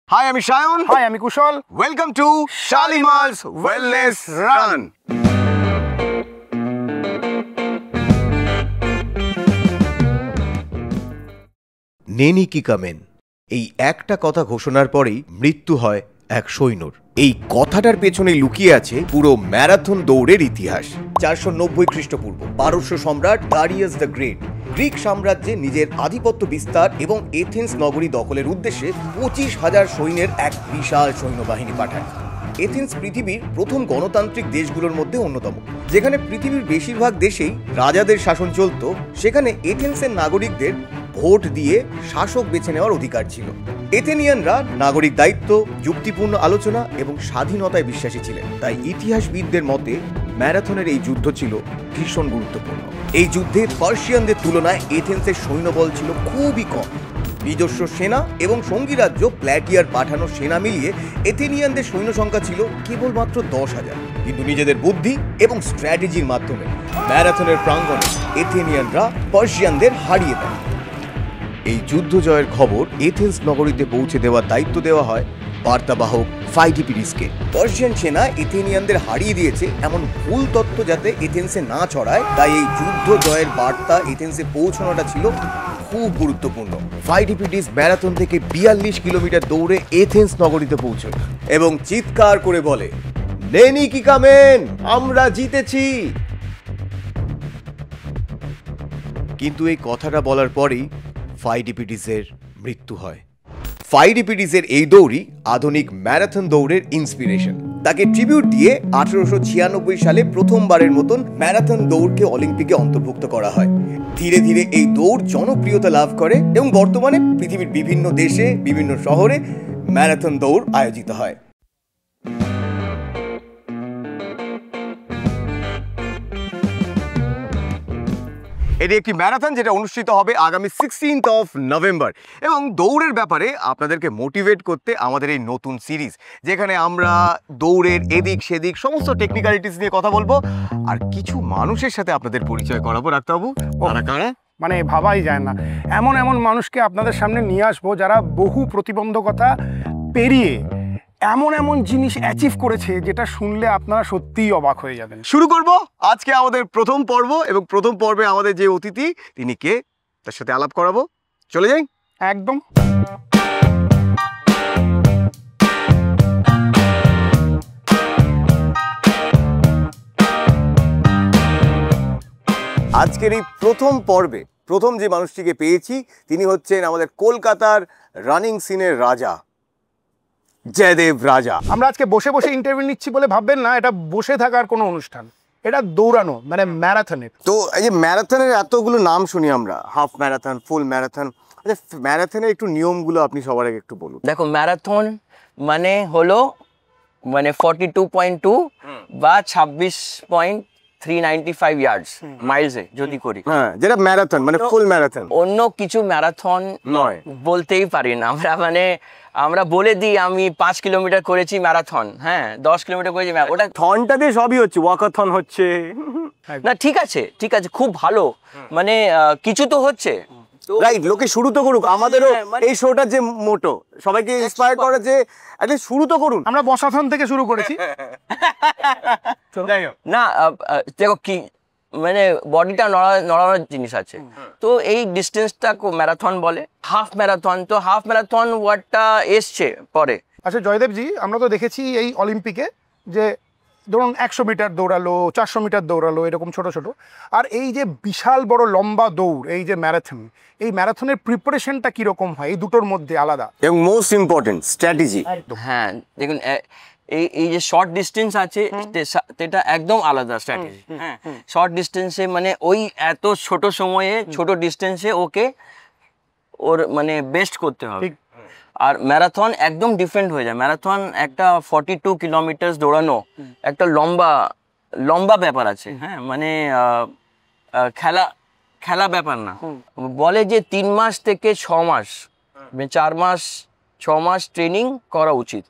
Hi, I'm Shayan. Hi, I'm Kushal. Welcome to Shalimar's Wellness Run. নেনি কি come in, এই একটা কথা ঘোষণার পরেই মৃত্যু হয় এক সৈন্যর। এই কথাটার পেছনে লুকিয়ে আছে পুরো ম্যারাথন দৌড়ের ইতিহাস। 490 খ্রিস্টপূর্ব পারস্য সম্রাট দারিয়াস দ্য গ্রেট গ্রিক সাম্রাজ্যে নিজের আধিপত্য বিস্তার এবং এথেন্স নগরী দখলের উদ্দেশ্যে 25,000 সৈন্যের এক বিশাল সৈন্যবাহিনী পাঠায়। এথেন্স পৃথিবীর প্রথম গণতান্ত্রিক দেশগুলোর মধ্যে অন্যতম। যেখানে পৃথিবীর বেশিরভাগ দেশেই রাজাদের শাসন চলত, সেখানে এথেন্সের নাগরিকদের ভোট দিয়ে শাসক বেছে নেওয়ার অধিকার ছিল। এথেনিয়ানরা নাগরিক দায়িত্ব, যুক্তিপূর্ণ আলোচনা এবং স্বাধীনতায় বিশ্বাসী ছিলেন। তাই ইতিহাসবিদদের মতে ম্যারাথনের এই যুদ্ধ ছিল ভীষণ গুরুত্বপূর্ণ। এই যুদ্ধে পার্সিয়ানদের তুলনায় এথেন্সের সৈন্যবল ছিল খুবই কম। নিজস্ব সেনা এবং সঙ্গী রাজ্য প্ল্যাটিয়ার পাঠানো সেনা মিলিয়ে এথেনিয়ানদের সৈন্য সংখ্যা ছিল কেবলমাত্র 10,000। কিন্তু নিজেদের বুদ্ধি এবং স্ট্র্যাটেজির মাধ্যমে ম্যারাথনের প্রাঙ্গণে এথেনিয়ানরা পার্সিয়ানদের হারিয়ে দেয়। এই যুদ্ধ জয়ের খবর এথেন্স নগরীতে পৌঁছে দেওয়ার দায়িত্ব দেওয়া হয় বার্তাবাহক ফাইডিপিডিসকে। পার্সিয়ান সেনা এথেনিয়ানদের হারিয়ে দিয়েছে এমন ভুল তথ্য যাতে এথেন্সে না ছড়ায়, তাই এই যুদ্ধ জয়ের বার্তা এথেন্সে পৌঁছানোটা ছিল খুব গুরুত্বপূর্ণ। ফাইডিপিডিস ম্যারাথন থেকে 42 কিলোমিটার দৌড়ে এথেন্স নগরীতে পৌঁছয় এবং চিৎকার করে বলে, নেনি কি কামেন, আমরা জিতেছি। কিন্তু এই কথাটা বলার পরেই ফাইডিপিডিসের মৃত্যু হয়। ফাইডিপিডিসের এই দৌড়ই আধুনিক ম্যারাথন দৌড়ের ইন্সপিরেশন। তাকে ট্রিবিউট দিয়ে 1896 সালে প্রথমবারের মতন ম্যারাথন দৌড়কে অলিম্পিকে অন্তর্ভুক্ত করা হয়। ধীরে ধীরে এই দৌড় জনপ্রিয়তা লাভ করে এবং বর্তমানে পৃথিবীর বিভিন্ন দেশে, বিভিন্ন শহরে ম্যারাথন দৌড় আয়োজিত হয়। এটি একটি ম্যারাথন যেটা অনুষ্ঠিত হবে আগামী 16 নভেম্বর। এবং দৌড়ের ব্যাপারে আপনাদেরকে মোটিভেট করতে আমাদের এই নতুন সিরিজ, যেখানে আমরা দৌড়ের এদিক সেদিক সমস্ত টেকনিক্যালিটিস নিয়ে কথা বলবো আর কিছু মানুষের সাথে আপনাদের পরিচয় করাবো। ডাক্তারবাবু, কারা মানে ভাবাই যায় না, এমন এমন মানুষকে আপনাদের সামনে নিয়ে আসবো যারা বহু প্রতিবন্ধকতা পেরিয়ে এমন এমন জিনিস অ্যাচিভ করেছে যেটা শুনলে আপনারা সত্যিই অবাক হয়ে যাবেন। শুরু করব আজকে আমাদের প্রথম পর্ব, এবং প্রথম পর্বে আমাদের যে অতিথি তিনি কে তার সাথে আলাপ করাবো। চলে যাই। একদম। আজকের এই প্রথম পর্বে প্রথম যে মানুষটিকে পেয়েছি তিনি হচ্ছেন আমাদের কলকাতার রানিং সিনের রাজা, জয়দেব রাজা। আমরা আজকে বসে বসে ইন্টারভিউ নিচ্ছি বলে ভাববেন না, এটা বসে থাকার কোনো অনুষ্ঠান, এটা দৌড়ানো মানে ম্যারাথনের। তো এই যে ম্যারাথনের এতগুলো নাম শুনি আমরা, হাফ ম্যারাথন, ফুল ম্যারাথন, ম্যারাথনের একটু নিয়মগুলো আপনি সবার আগে একটু বলুন। দেখো, ম্যারাথন মানে হলো 42.2 বা 26.395 ইয়ার্ডস মাইলসে যদি করি, হ্যাঁ, যেটা ম্যারাথন মানে ফুল ম্যারাথন। অন্য কিছু ম্যারাথন নয় বলতেই পারি না আমরা, মানে আমরা বলে দিই আমি 5 কিলোমিটার করেছি ম্যারাথন, হ্যাঁ 10 কিলোমিটার করেছি, ওটা থনটা দিয়ে সবই হচ্ছে, ওয়াকাথন হচ্ছে না। ঠিক আছে, ঠিক আছে, খুব ভালো, মানে কিছু তো হচ্ছে, রাইট। লোকে শুরু তো করুক। আমাদেরও এই শোটার যে মোটো সবাইকে ইন্সপায়ার করে যে অ্যাটলিস্ট শুরু তো করুন। আমরা বসাথন থেকে শুরু করেছি না। দেখো কি, মানে বডিটা নড়ানোর জিনিস আছে, তো এই ডিস্টেন্সটা ম্যারাথন বলে। হাফ ম্যারাথন, তো হাফ ম্যারাথন ওয়ার্ডটা এসছে পরে। আচ্ছা জয়দেবজি, আমরা তো দেখেছি এই অলিম্পিকে যে ধরুন 100 মিটার দৌড়ালো, 400 মিটার দৌড়ালো, এরকম ছোট ছোট, আর এই যে বিশাল বড় লম্বা দৌড়, এই যে ম্যারাথন, এই ম্যারাথনের প্রিপারেশনটা কিরকম হয়? এই দুটোর মধ্যে আলাদা এবং মোস্ট ইম্পর্টেন্ট স্ট্র্যাটেজি। হ্যাঁ দেখুন, এই যে শর্ট ডিস্টেন্স আছে সেটা একদম আলাদা স্ট্র্যাটেজি। হ্যাঁ, শর্ট ডিস্টেন্সে মানে ওই এত ছোট সময়ে ছোট ডিস্টেন্সে ওর মানে বেস্ট করতে হবে। আর ম্যারাথন একদম ডিফারেন্ট হয়ে যায়। ম্যারাথন একটা 42 কিলোমিটার দৌড়ানো একটা লম্বা ব্যাপার আছে। হ্যাঁ, মানে খেলা ব্যাপার না। বলে যে 3 মাস থেকে 6 মাস, 4 মাস 6 মাস ট্রেনিং করা উচিত।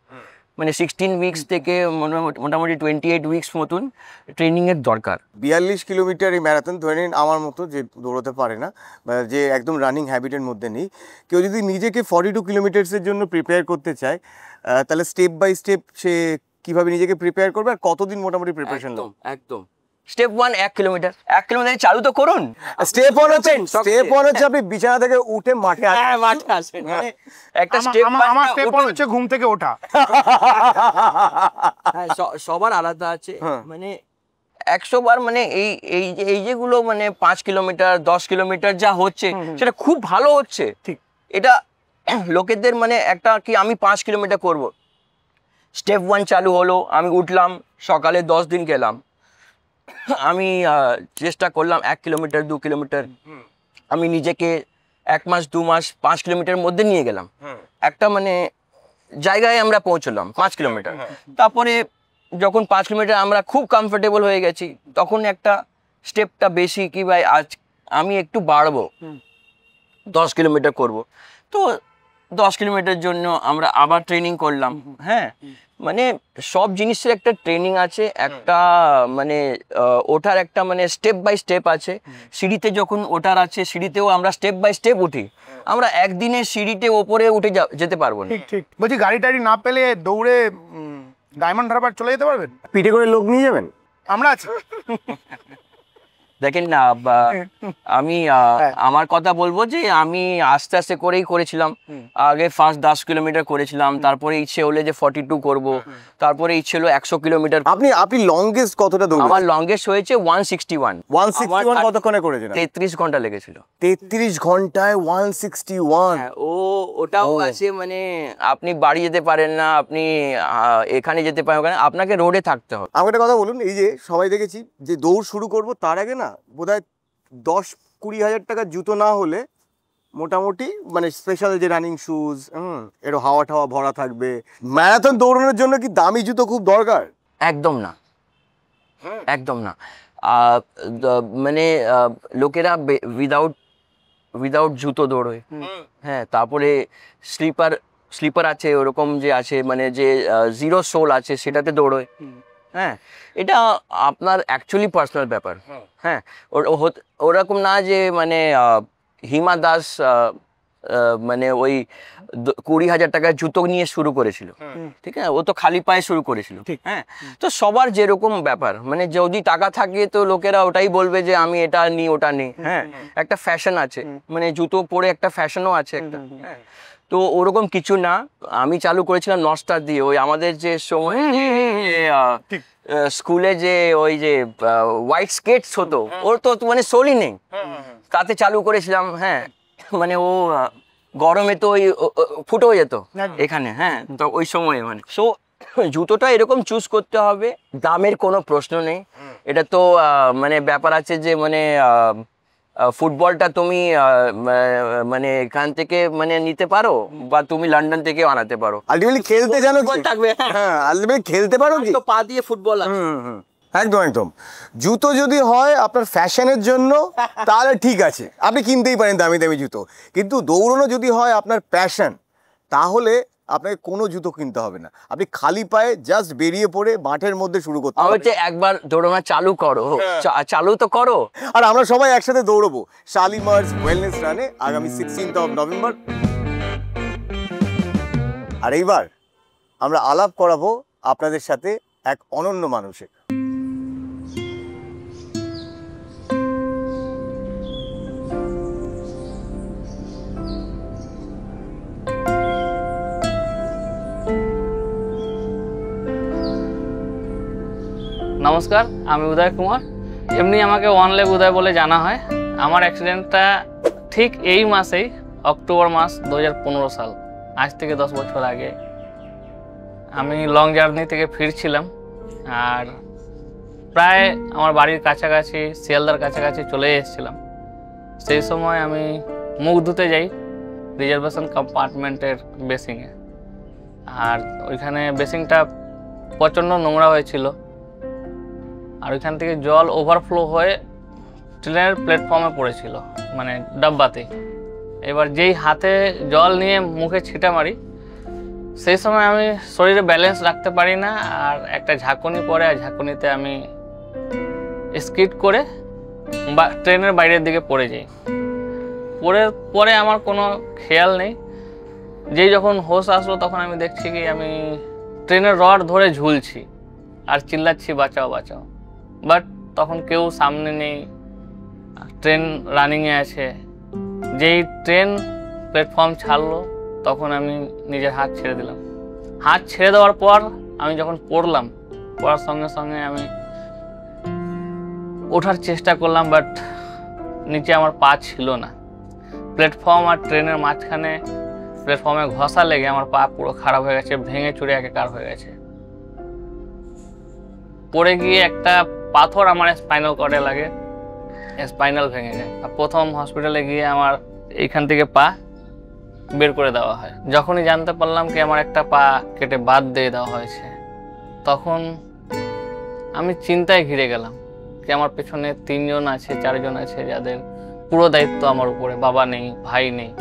মানে 16 উইকস থেকে মোটামুটি 28 উইকস মতন ট্রেনিংয়ের দরকার। 42 কিলোমিটার এই ম্যারাথন ধরে নিন আমার মতো যে দৌড়তে পারে না বা যে একদম রানিং হ্যাবিটের মধ্যে নেই, কেউ যদি নিজেকে 42 কিলোমিটার্সের জন্য প্রিপেয়ার করতে চায় তাহলে স্টেপ বাই স্টেপ সে কিভাবে নিজেকে প্রিপেয়ার করবে আর কতদিন মোটামুটি প্রিপারেশন একদম একদম। স্টেপ 1 1 কিলোমিটার, 1 কিলোমিটার চালু তো করুন। স্টেপ 1 হচ্ছে আপনি বিছানা থেকে উঠে মাঠে মাঠে আসবেন, মানে একটা স্টেপ। আমার স্টেপ হচ্ছে ঘুম থেকে ওঠা। হ্যাঁ, সবার আলাদা আছে, মানে 100 বার, মানে এই যেগুলো মানে 5 কিলোমিটার 10 কিলোমিটার যা হচ্ছে সেটা খুব ভালো হচ্ছে। ঠিক, এটা লোকেদের মানে একটা কি আমি 5 কিলোমিটার করব, স্টেপ 1 চালু হলো, আমি উঠলাম, সকালে 10 দিন গেলাম, আমি চেষ্টা করলাম 1 কিলোমিটার 2 কিলোমিটার, আমি নিজেকে 1 মাস 2 মাস 5 কিলোমিটার মধ্যে নিয়ে গেলাম, একটা মানে জায়গায় আমরা পৌঁছলাম 5 কিলোমিটার। তারপরে যখন 5 কিলোমিটার আমরা খুব কমফোর্টেবল হয়ে গেছি, তখন একটা স্টেপটা বেশি কি ভাই আজ আমি একটু বাড়বো, 10 কিলোমিটার করব। তো 10 কিলোমিটার জন্য আমরা আবার ট্রেনিং করলাম। হ্যাঁ, মানে সব জিনিসের একটা ট্রেনিং আছে, একটা মানে ওঠার একটা মানে স্টেপ বাই স্টেপ আছে। সিঁড়িতে যখন ওঠার আছে, সিঁড়িতেও আমরা স্টেপ বাই স্টেপ উঠি, আমরা একদিনে সিঁড়িতে ওপরে উঠে যেতে পারবো না। ঠিক ঠিক। বলছি গাড়ি টাড়ি না পেলে দৌড়ে ডায়মন্ড হারবার চলে যেতে পারবেন? পিঠে করে লোক নিয়ে যাবেন? আমরা আছি। দেখেন না, আমি আমার কথা বলবো যে আমি আস্তে আস্তে করেই করেছিলাম। আগে ফার্স্ট 10 কিলোমিটার করেছিলাম, তারপরে ইচ্ছে হলে যে 42 করব, তারপরে ইচ্ছে হলো 100 কিলোমিটার। আপনি লংগেস্ট কতটা দৌড়েছেন? আমার লংগেস্ট হয়েছে 161 কতক্ষণে করেছেন? 33 ঘন্টা লেগেছিল। 33 ঘন্টায় 161? হ্যাঁ, ওটাও আছে, মানে আপনি বাড়ি যেতে পারেন না, আপনি এখানে যেতে পারেন, আপনাকে রোডে থাকতে হবে। আমাকে একটা কথা বলুন, এই যে সবাই দেখেছি যে দৌড় শুরু করব তার আগে না বোধহয় 10-20 হাজার টাকার জুতো না হলে মোটামুটি মানে স্পেশাল যে রানিং শুজ, একটু হাওয়া টাওয়া ভরা থাকবে। ম্যারাথন দৌড়ানোর জন্য কি দামি জুতো খুব দরকার? একদম না, একদম না। মানে লোকেরা উইদাউট জুতো দৌড়ে। হ্যাঁ, তারপরে স্লিপার আছে, ওরকম যে আছে মানে যে 0 সোল আছে সেটাতে দৌড়োয়। হ্যাঁ, এটা আপনার অ্যাকচুয়ালি পার্সোনাল ব্যাপার। হ্যাঁ, ওরকম না যে মানে হিমা দাস মানে ওই 20,000 টাকার জুতো নিয়ে শুরু করেছিল, ঠিক আছে, ও তো খালি পায়ে শুরু করেছিল। হ্যাঁ, তো সবার যেরকম ব্যাপার, মানে যদি টাকা থাকে তো লোকেরা ওটাই বলবে যে আমি এটা নিই ওটা নিই। হ্যাঁ, একটা ফ্যাশন আছে, মানে জুতো পরে একটা ফ্যাশনও আছে একটা। হ্যাঁ, তো ওরকম কিছু না। আমি চালু করেছিলাম নস্টার দিয়ে, ওই আমাদের যে সময় স্কুলে যে ওই যে হোয়াইট স্কেটস হতো, ওর তো মানে সোলই নেই, তাতে চালু করেছিলাম। হ্যাঁ, মানে ও গরমে তো ওই ফুটেও যেত এখানে। হ্যাঁ, তো ওই সময় মানে সো জুতোটা এরকম চুজ করতে হবে, দামের কোনো প্রশ্ন নেই। এটা তো মানে ব্যাপার আছে যে মানে ফুটবলটা তুমি মানে এখান থেকে মানে নিতে পারো বা তুমি লন্ডন থেকে আনাতে পারো, আলটিমেটলি খেলতে জানো কি থাকবে। হ্যাঁ, আলটিমেটলি খেলতে পারো কি, তো পা দিয়ে ফুটবল আছে। একদম একদম। জুতো যদি হয় আপনার ফ্যাশনের জন্য তাহলে ঠিক আছে, আপনি কিনতেই পারেন দামি দামি জুতো, কিন্তু দৌড়ানো যদি হয় আপনার প্যাশন, তাহলে আপনাকে কোনো জুতো কিনতে হবে না, আপনি খালি পায়ে জাস্ট বেরিয়ে পড়ে মাঠের মধ্যে শুরু করতে হবে। হচ্ছে একবার দৌড়ানো চালু করো, চালু তো করো। আর আমরা সবাই একসাথে দৌড়বো শালিমার্স ওয়েলনেস রানে আগামী 16 নভেম্বর। আর এইবার আমরা আলাপ করাবো আপনাদের সাথে এক অনন্য মানুষের। নমস্কার, আমি উদয় কুমার। এমনি আমাকে ওয়ান লেগ উদয় বলে জানা হয়। আমার অ্যাক্সিডেন্টটা ঠিক এই মাসেই, অক্টোবর মাস 2015 সাল, আজ থেকে 10 বছর আগে। আমি লং জার্নি থেকে ফিরছিলাম, আর প্রায় আমার বাড়ির কাছাকাছি, শিয়ালদার কাছাকাছি চলে এসেছিলাম। সেই সময় আমি মুখ ধুতে যাই রিজার্ভেশন কম্পার্টমেন্টের বেসিংয়ে, আর ওইখানে বেসিংটা প্রচণ্ড নোংরা হয়েছিল, আর ওইখান থেকে জল ওভারফ্লো হয়ে ট্রেনের প্ল্যাটফর্মে পড়েছিল, মানে ডাব্বাতে। এবার যেই হাতে জল নিয়ে মুখে ছিটা মারি, সেই সময় আমি শরীরে ব্যালেন্স রাখতে পারি না, আর একটা ঝাঁকুনি পড়ে, আর ঝাঁকুনিতে আমি স্কিড করে ট্রেনের বাইরের দিকে পড়ে যাই। পরে আমার কোনো খেয়াল নেই, যেই যখন হোশ আসলো তখন আমি দেখছি কি আমি ট্রেনের রড ধরে ঝুলছি আর চিল্লাচ্ছি বাঁচাও বাঁচাও, বাট তখন কেউ সামনে নেই, ট্রেন রানিংয়ে আছে। যেই ট্রেন প্ল্যাটফর্ম ছাড়লো তখন আমি নিজের হাত ছেড়ে দিলাম। হাত ছেড়ে দেওয়ার পর আমি যখন পড়ার সঙ্গে সঙ্গে আমি ওঠার চেষ্টা করলাম, বাট নিচে আমার পা ছিল না। প্ল্যাটফর্ম আর ট্রেনের মাঝখানে প্ল্যাটফর্মে ঘষা লেগে আমার পা পুরো খারাপ হয়ে গেছে, ভেঙে চুরে একাকার হয়ে গেছে। পড়ে গিয়ে একটা পাথর আমার স্পাইনাল কর্ডে লাগে, স্পাইনাল ভেঙে যায়। আর প্রথম হসপিটালে গিয়ে আমার এইখান থেকে পা বের করে দেওয়া হয়। যখনই জানতে পারলাম কি আমার একটা পা কেটে বাদ দিয়ে দেওয়া হয়েছে, তখন আমি চিন্তায় ঘিরে গেলাম কি আমার পেছনে 3 জন আছে 4 জন আছে যাদের পুরো দায়িত্ব আমার উপরে, বাবা নেই, ভাই নেই।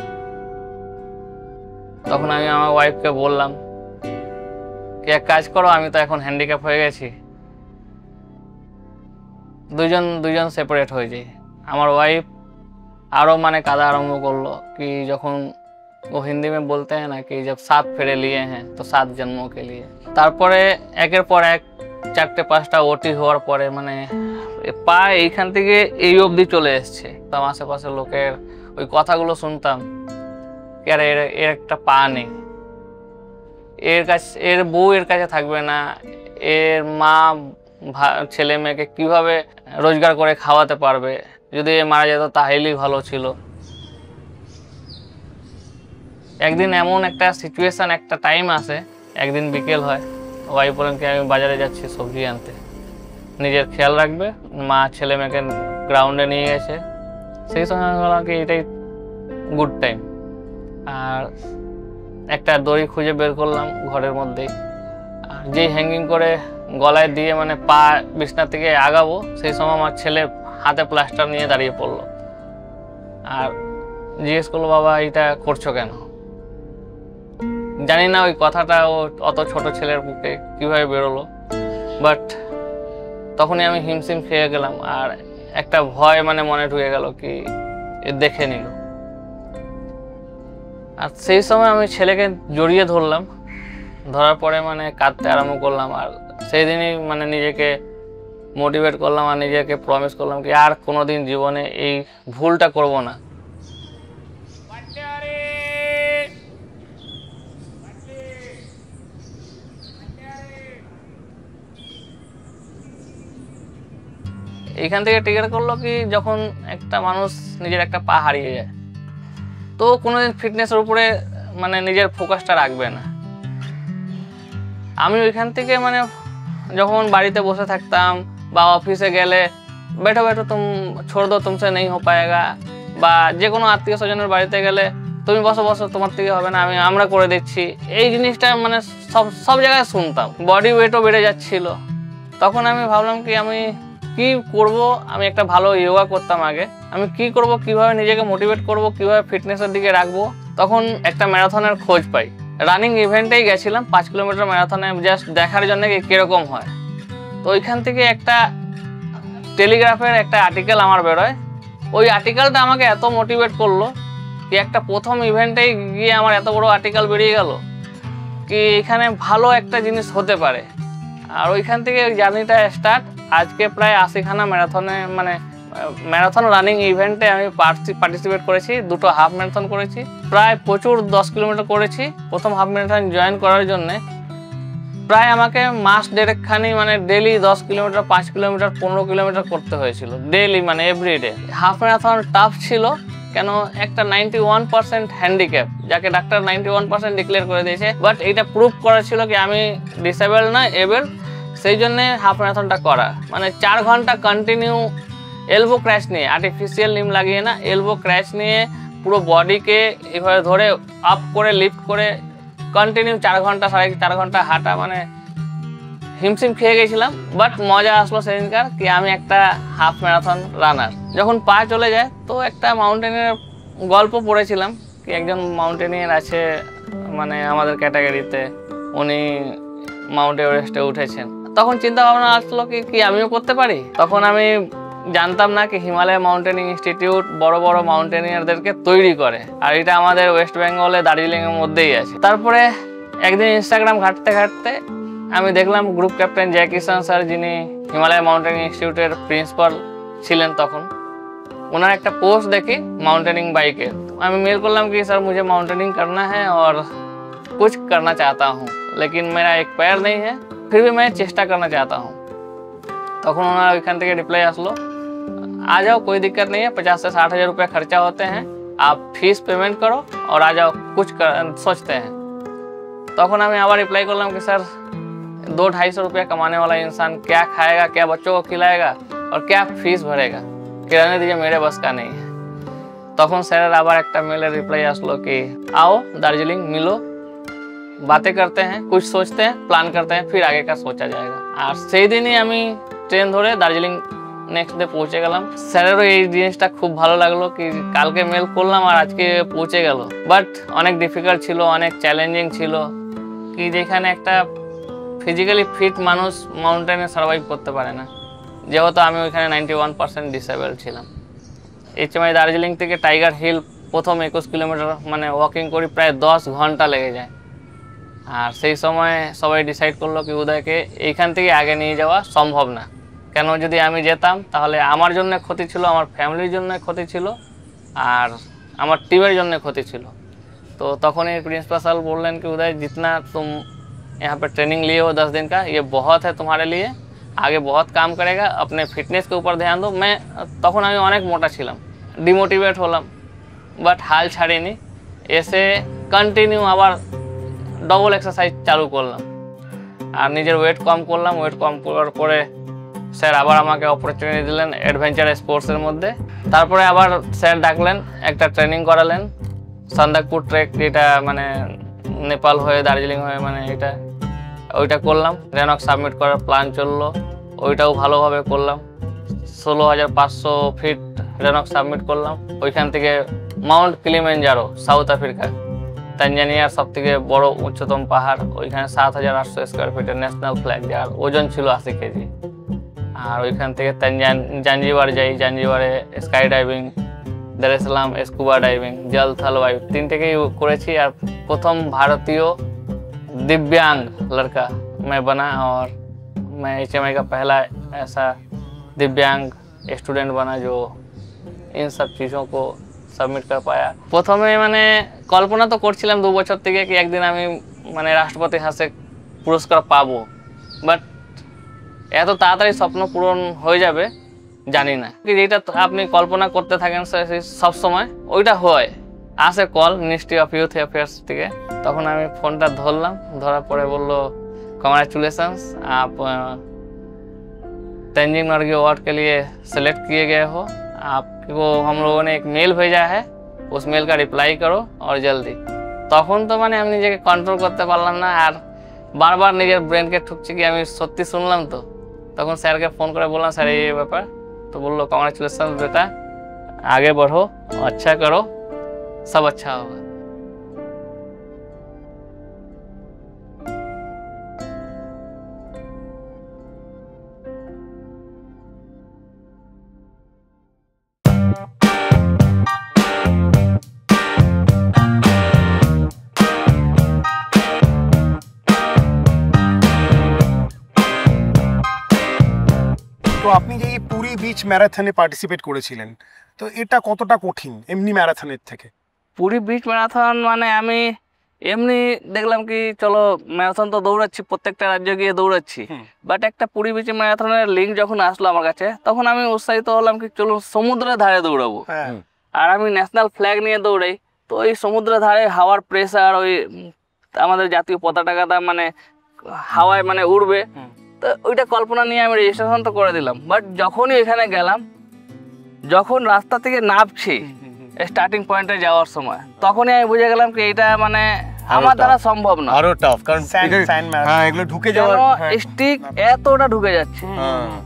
তখন আমি আমার ওয়াইফকে বললাম কি এক কাজ করো, আমি তো এখন হ্যান্ডিক্যাপ হয়ে গেছি, দুজন সেপারেট হয়ে যাই। আমার ওয়াইফ আরও মানে কাঁদা আরম্ভ করলো কি যখন ও হিন্দি में बोलते हैं ना कि जब 7 फेरे लिए हैं तो 7 जन्मों के लिए। তারপরে একের পর এক 4-5টা ওটি হওয়ার পরে মানে পা এইখান থেকে এই অবধি চলে এসছে। তার আশেপাশের লোকের ওই কথাগুলো শুনতাম কি আরে এর একটা পা নেই, এর বউ এর কাছে থাকবে না, এর মা ছেলে মেয়েকে কিভাবে রোজগার করে খাওয়াতে পারবে, যদি এ মারা যেত তাহলেই ভালো ছিল। একদিন এমন একটা সিচুয়েশন, একটা টাইম আসে, একদিন বিকেল হয়, ওয়াইফ বলেন কি আমি বাজারে যাচ্ছি সবজি আনতে, নিজের খেয়াল রাখবে, মা ছেলে মেয়েকে গ্রাউন্ডে নিয়ে গেছে। সেই সময় আমি বললাম কি এটাই গুড টাইম। আর একটা দড়ি খুঁজে বের করলাম ঘরের মধ্যেই, আর যেই হ্যাঙ্গিং করে গলায় দিয়ে মানে পা বিছনা থেকে আগাবো, সেই সময় আমার ছেলে হাতে প্লাস্টার নিয়ে দাঁড়িয়ে পড়লো আর জিজ্ঞেস করলো বাবা এটা করছো কেন। জানি না ওই কথাটা ও অত ছোট ছেলের মুখে কিভাবে বেরোলো, বাট তখনই আমি হিমশিম খেয়ে গেলাম আর একটা ভয় মানে মনে ঢুকে গেল কি এ দেখে নিল। আর সেই সময় আমি ছেলেকে জড়িয়ে ধরলাম, ধরার পরে মানে কাঁদতে আরম্ভ করলাম। আর সেই দিনই মানে নিজেকে মোটিভেট করলাম আর নিজেকে প্রমিস করলাম কি আর কোনোদিন জীবনে এই ভুলটা করব না। এইখান থেকে ট্রিগার করলো কি যখন একটা মানুষ নিজের একটা পা হারিয়ে যায় তো কোনোদিন ফিটনেসের উপরে মানে নিজের ফোকাসটা রাখবে না। আমি ওইখান থেকে মানে যখন বাড়িতে বসে থাকতাম বা অফিসে গেলে बैठो बैठो तुम छोड़ दो तुमसे नहीं हो पाएगा, বা যে কোনো আত্মীয় স্বজনের বাড়িতে গেলে তুমি বসো বসো তোমার থেকে হবে না, আমরা করে দিচ্ছি, এই জিনিসটা মানে সব জায়গায় শুনতাম। বডি ওয়েটও বেড়ে যাচ্ছিল। তখন আমি ভাবলাম কি আমি কি করব, আমি একটা ভালো যোগা করতাম আগে, আমি কি করব, কিভাবে নিজেকে মোটিভেট করব, কিভাবে ফিটনেসের দিকে রাখবো। তখন একটা ম্যারাথনের খোঁজ পাই, রানিং ইভেন্টেই গেছিলাম 5 কিলোমিটার ম্যারাথনে জাস্ট দেখার জন্য কিরকম হয়। তো ওইখান থেকে একটা টেলিগ্রাফের একটা আর্টিকেল আমার বেরোয়, ওই আর্টিকেলটা আমাকে এত মোটিভেট করলো কি একটা প্রথম ইভেন্টেই গিয়ে আমার এত বড় আর্টিকেল বেরিয়ে গেল কি এখানে ভালো একটা জিনিস হতে পারে। আর ওইখান থেকে জার্নিটা স্টার্ট। আজকে প্রায় 80খানা ম্যারাথনে মানে ম্যারাথন রানিং ইভেন্টে আমি পার্টিসিপেট করেছি, 2টো হাফ ম্যারাথন করেছি, প্রায় প্রচুর 10 কিলোমিটার করেছি। প্রথম হাফ ম্যারাথন জয়েন করার জন্যে প্রায় আমাকে মাস দেড়েকখানি মানে ডেলি 10 কিলোমিটার 5 কিলোমিটার 15 কিলোমিটার করতে হয়েছিল ডেলি মানে এভরিডে। হাফ ম্যারাথন টাফ ছিল কেন, একটা 91% হ্যান্ডিক্যাপ যাকে ডাক্তার 91% ডিক্লেয়ার করে দিয়েছে, বাট এটা প্রুভ করা ছিল কি আমি ডিসেবল না এবেল, সেই জন্যে হাফ ম্যারাথনটা করা। মানে 4 ঘন্টা কন্টিনিউ এলবো ক্র্যাচ নিয়ে, আর্টিফিশিয়াল নিম লাগিয়ে না, এলবো ক্র্যাচ নিয়ে পুরো বডিকে এভাবে ধরে আপ করে লিফট করে কন্টিনিউ 4 ঘন্টা 4.5 ঘন্টা হাঁটা, মানে হিমশিম খেয়ে গেছিলাম। বাট মজা আসলো সেদিনকার কি আমি একটা হাফ ম্যারাথন রানার। যখন পা চলে যায় তো একটা মাউন্টেনের গল্প পড়েছিলাম কি একজন মাউন্টেনিয়ার আছে মানে আমাদের ক্যাটাগরিতে উনি মাউন্ট এভারেস্টে উঠেছেন। তখন চিন্তা ভাবনা আসলো কি আমিও করতে পারি। তখন আমি জানতাম না কি হিমালয় মাউন্টেনিং ইনস্টিটিউট বড় বড় মাউন্টেনিয়ারদেরকে তৈরি করে, আর এটা আমাদের ওয়েস্ট বেঙ্গলে দার্জিলিংয়ের মধ্যেই আছে। তারপরে একদিন ইনস্টাগ্রাম ঘাঁটতে ঘাঁটতে আমি দেখলাম গ্রুপ ক্যাপ্টেন জয় কিষান স্যার, যিনি হিমালয় মাউন্টেনিং ইনস্টিটিউটের প্রিন্সিপাল ছিলেন তখন, ওনার একটা पोस्ट देखी माउंटेनिंग बाइक है। मैं मेल করলাম कि सर मुझे माउंटेनिंग करना है और कुछ करना चाहता हूँ, लेकिन मेरा एक पैर नहीं है, फिर भी मैं चेष्टा करना चाहता हूँ। তখন ওনার ওইখান থেকে রিপ্লাই আসলো, आ जाओ कोई दिक्कत नहीं है, 50 से 60 हज़ार रुपये खर्चा होते हैं, आप फीस पेमेंट करो और आ जाओ, कुछ सोचते हैं। তখন আমি আবার রিপ্লাই করলাম कि सर 200-250 रुपया कमाने वाला इंसान क्या खाएगा, क्या बच्चों को खिलाएगा और क्या फीस भरेगा, रहने दीजिए, मेरे बस का नहीं है। তখন স্যারের আবার একটা মেলের রিপ্লাই আসলো कि आओ दार्जिलिंग मिलो, बातें करते हैं, कुछ सोचते हैं, प्लान करते हैं, फिर आगे का सोचा जाएगा। আর সেই দিনই আমি ট্রেন ধরে দার্জিলিং নেক্সট ডে পৌঁছে গেলাম। স্যারেরও এই জিনিসটা খুব ভালো লাগলো কি কালকে মেল করলাম আর আজকে পৌঁছে গেল। বাট অনেক ডিফিকাল্ট ছিল, অনেক চ্যালেঞ্জিং ছিল, কি যেখানে একটা ফিজিক্যালি ফিট মানুষ মাউন্টেনে সার্ভাইভ করতে পারে না, যেহেতু আমি ওইখানে 91% ডিসেবল ছিলাম। এইচএমআই দার্জিলিং থেকে টাইগার হিল প্রথম 21 কিলোমিটার মানে ওয়াকিং করি, প্রায় 10 ঘন্টা লেগে যায়। আর সেই সময় সবাই ডিসাইড করলো কি উদয়কে এইখান থেকে আগে নিয়ে যাওয়া সম্ভব না, কেন যদি আমি যেতাম তাহলে আমার জন্য ক্ষতি ছিল, আমার ফ্যামিলির জন্য ক্ষতি ছিল, আর আমার टीमेर জন্য ক্ষতি ছিল। तो तखन प्रिंसिपल साहब बोलें कि उदय जितना तुम यहाँ पे ट्रेनिंग लिए हो 10 दिन का, ये बहुत है तुम्हारे लिए, आगे बहुत काम करेगा, अपने फिटनेस के ऊपर ध्यान दो। मैं तखन आमी अनेक मोटा छिलाम, डिमोटिवेट होलाम, बाट हाल छाड़िनी, एसे कन्टिन्यू आबार डबल एक्सारसाइज चालू करलाम और निजेर वेट कम करलाम। वेट कम करार परे স্যার আবার আমাকে অপরচুনিটি দিলেন অ্যাডভেঞ্চার স্পোর্টসের মধ্যে। তারপরে আবার স্যার ডাকলেন, একটা ট্রেনিং করালেন সান্দাকপুর ট্রেক, যেটা মানে নেপাল হয়ে দার্জিলিং হয়ে মানে এটা ওইটা করলাম। রেনক সাবমিট করার প্ল্যান চললো, ওইটাও ভালোভাবে করলাম। 16,500 ফিট রেনক সাবমিট করলাম। ওইখান থেকে মাউন্ট কিলিমাঞ্জারো সাউথ আফ্রিকা, তানজানিয়ার সব থেকে বড় উচ্চতম পাহাড়, ওইখানে 7,800 স্কোয়ার ফিটের ন্যাশনাল ফ্ল্যাগ, যার ওজন ছিল 80 কেজি। আর ওইখান থেকে জাঞ্জিবার যাই, জাঞ্জিবারে স্কাই ডাইভিং, দারেসালাম স্কুবা ডাইভিং, জল থল বায়ু, তিনটেকেই করেছি। আর প্রথম ভারতীয় दिव्यांग लड़का मैं बना और मैं एचएमआई का पहला ऐसा दिव्यांग स्टूडेंट बना जो इन सब चीज़ों को सबमिट कर पाया। प्रथमे मैंने कल्पना तो करছিলাম 2 বছর থেকে कि একদিন আমি মানে রাষ্ট্রপতি হাসে পুরস্কার পাবো, বাট এত তাড়াতাড়ি স্বপ্ন পূরণ হয়ে যাবে জানি না। যেটা আপনি কল্পনা করতে থাকেন সব সময় ওইটা হয়। আসে call ministry of youth affairs থেকে, তখন আমি ফোনটা ধরলাম, ধরার পরে বললো कांग्रेचुलेशंस, आप तेंजिंग नोरगे अवार्ड के लिए सेलेक्ट किए गए हो, आपको हम लोगों ने एक मेल भेजा है, उस मेल का रिप्लाई करो और जल्दी। তখন তো মানে আমি নিজেকে কন্ট্রোল করতে পারলাম না, আর বারবার নিজের ব্রেনকে ঠুকছি কি আমি সত্যি শুনলাম তো। তখন স্যারকে ফোন করে বললাম স্যার এই ব্যাপার, তো বললো कांग्रेचुलेशंस बेटा, आगे बढ़ो, अच्छा करो, सब अच्छा होगा। তো আপনি যে এই পুরী বিচ ম্যারাথনে পার্টিসিপেট করেছিলেন, তো এটা কতটা কঠিন এমনি ম্যারাথনের থেকে? পুরী বিচ ম্যারাথন মানে আমি এমনি দেখলাম কি চলো ম্যারাথন তো দৌড়াচ্ছি, প্রত্যেকটা রাজ্যে গিয়ে দৌড়াচ্ছি, বাট একটা পুরী বিচ ম্যারাথনের লিঙ্ক যখন আসলো আমার কাছে, তখন আমি উৎসাহিত হলাম কি চলো সমুদ্রের ধারে দৌড়াবো। আর আমি ন্যাশনাল ফ্ল্যাগ নিয়ে দৌড়াই, তো ওই সমুদ্রের ধারে হাওয়ার প্রেসার, ওই আমাদের জাতীয় পতাকাটা মানে হাওয়ায় মানে উড়বে, তো ওইটা কল্পনা নিয়ে আমি রেজিস্ট্রেশন তো করে দিলাম। বাট যখনই এখানে গেলাম, যখন রাস্তা থেকে নামছি স্টার্টিং পয়েন্টে যাওয়ার সময়, তখনই আমি বুঝে গেলাম কি এটা মানে আমার দ্বারা সম্ভব না, আরো টাফ, কারণ হ্যাঁ এগুলো ঢুকে যাওয়ার স্টিক এতটা ঢুকে যাচ্ছে,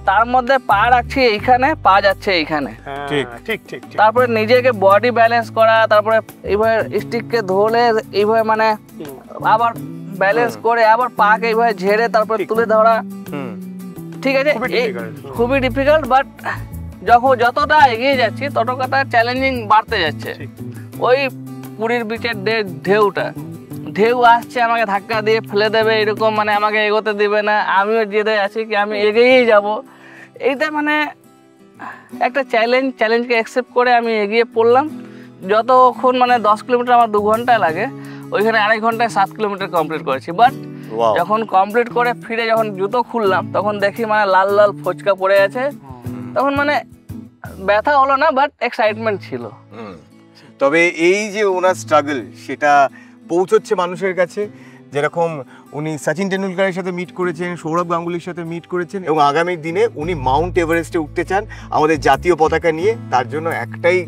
তার মধ্যে পা রাখছি এইখানে, পা যাচ্ছে এইখানে, ঠিক ঠিক ঠিক। তারপরে নিজেকে বডি ব্যালেন্স করা, তারপরে এইভাবে স্টিককে ধরে এইভাবে মানে আবার ব্যালেন্স করে আবার পাকে এইভাবে ঝেড়ে তারপর তুলে ধরা, ঠিক আছে, খুবই ডিফিকাল্ট। বাট যতটা এগিয়ে যাচ্ছি ততটা চ্যালেঞ্জিং বাড়তে যাচ্ছে। ওই পুরীর বিচের ঢেউ আসছে, আমাকে ধাক্কা দিয়ে ফেলে দেবে এরকম, মানে আমাকে এগোতে দেবে না, আমিও জেদে আছি কি আমি এগিয়েই যাব। এইটা মানে একটা চ্যালেঞ্জকে অ্যাকসেপ্ট করে আমি এগিয়ে পড়লাম। যতক্ষণ মানে 10 কিলোমিটার আমার 2 ঘন্টা লাগে, ওইখানে 2.5 ঘন্টায় 7 কিলোমিটার কমপ্লিট করেছি। বাট যখন কমপ্লিট করে ফিরে যখন জুতো খুললাম তখন দেখি মানে লাল লাল ফোচকা পড়ে আছে। তখন মানে ব্যথা হলো না, বাট এক্সাইটমেন্ট ছিল। তবে এই যে ওনার স্ট্রাগল সেটা পৌঁছচ্ছে মানুষের কাছে, যেরকম উনি সচিন টেন্ডুলকারের সাথে মিট করেছেন, সৌরভ গাঙ্গুলির সাথে মিট করেছেন, এবং আগামী দিনে উনি মাউন্ট এভারেস্টে উঠতে চান আমাদের জাতীয় পতাকা নিয়ে। তার জন্য একটাই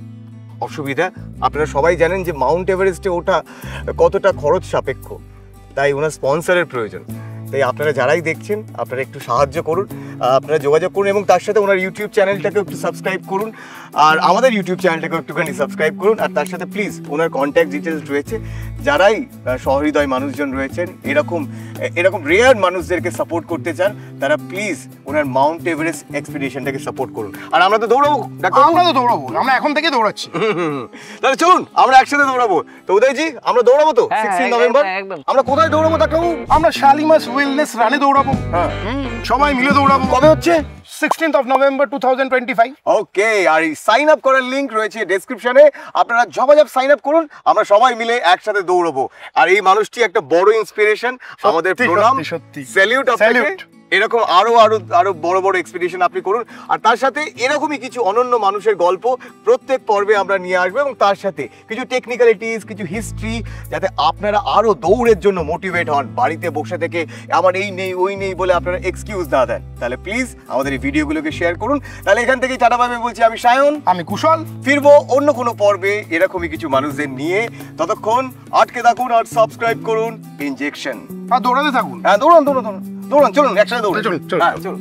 অসুবিধা, আপনারা সবাই জানেন যে মাউন্ট এভারেস্টে ওঠা কতটা খরচ সাপেক্ষ, তাই ওনার স্পন্সরের প্রয়োজন। তাই আপনারা যারাই দেখছেন আপনারা একটু সাহায্য করুন, আপনারা যোগাযোগ করুন, এবং তার সাথে ওনার ইউটিউব চ্যানেলটাকে একটু সাবস্ক্রাইব করুন, আর আমাদের ইউটিউব চ্যানেলটাকে একটুখানি সাবস্ক্রাইব করুন। আর তার সাথে প্লিজ ওনার কন্ট্যাক্ট ডিটেলস রয়েছে, যারাই সহৃদয় মানুষজন রয়েছেন, এরকম রেয়ার মানুষদেরকে সাপোর্ট করতে চান, তারা প্লিজ ওনার মাউন্ট এভারেস্ট এক্সপিডিশনটাকে সাপোর্ট করুন। আর আমরা তো দৌড়াবো, আমরা তো দৌড়াবো, আমরা এখন থেকে দৌড়াচ্ছি। তাহলে চলুন আমরা একসাথে দৌড়াবো। তো উদয়জি, আমরা দৌড়াবো তো 16 নভেম্বর? আমরা কোথায় দৌড়াবো ডাক্তারবাবু? আমরা শালিমাস ওয়েলনেস রানে দৌড়াবো, সবাই মিলে দৌড়াবো। কবে হচ্ছে? 16th of November 2025। ওকে, আর এই সাইন আপ করার লিংক রয়েছে ডেসক্রিপশনে, আপনারা ঝপাঝপ সাইন আপ করুন, আমরা সবাই মিলে একসাথে দৌড়াবো। আর এই মানুষটি একটা বড় ইন্সপিরেশন, আমাদের প্রণাম, স্যালিউট আপনাকে। এরকম আরো বড় বড় এক্সপিডিশন আপনি করুন, আর তার সাথে এরকমই কিছু অনন্য মানুষের গল্প প্রত্যেক পর্বে আমরা নিয়ে আসবো, এবং তার সাথে কিছু টেকনিক্যালিটিস, কিছু হিস্ট্রি, যাতে আপনারা আরো দৌড়ের জন্য মোটিভেট হন। বাড়িতে বসে থেকে আমার এই নেই ওই নেই বলে আপনারা এক্সকিউজ না দেন, তাহলে প্লিজ আমাদের এই ভিডিওগুলোকে শেয়ার করুন। তাহলে এখান থেকেই টাটা বাই বাই বলছি, আমি সায়ন, আমি কুশল। ফিরবো অন্য কোনো পর্বে এরকমই কিছু মানুষদের নিয়ে। ততক্ষণ আটকে থাকুন আর সাবস্ক্রাইব করুন ইনজেকশন। আর দৌড়াতে থাকুন। হ্যাঁ, দৌড়ান, চলুন একসাথে দৌড়ান। চলুন। হ্যাঁ, চলুন।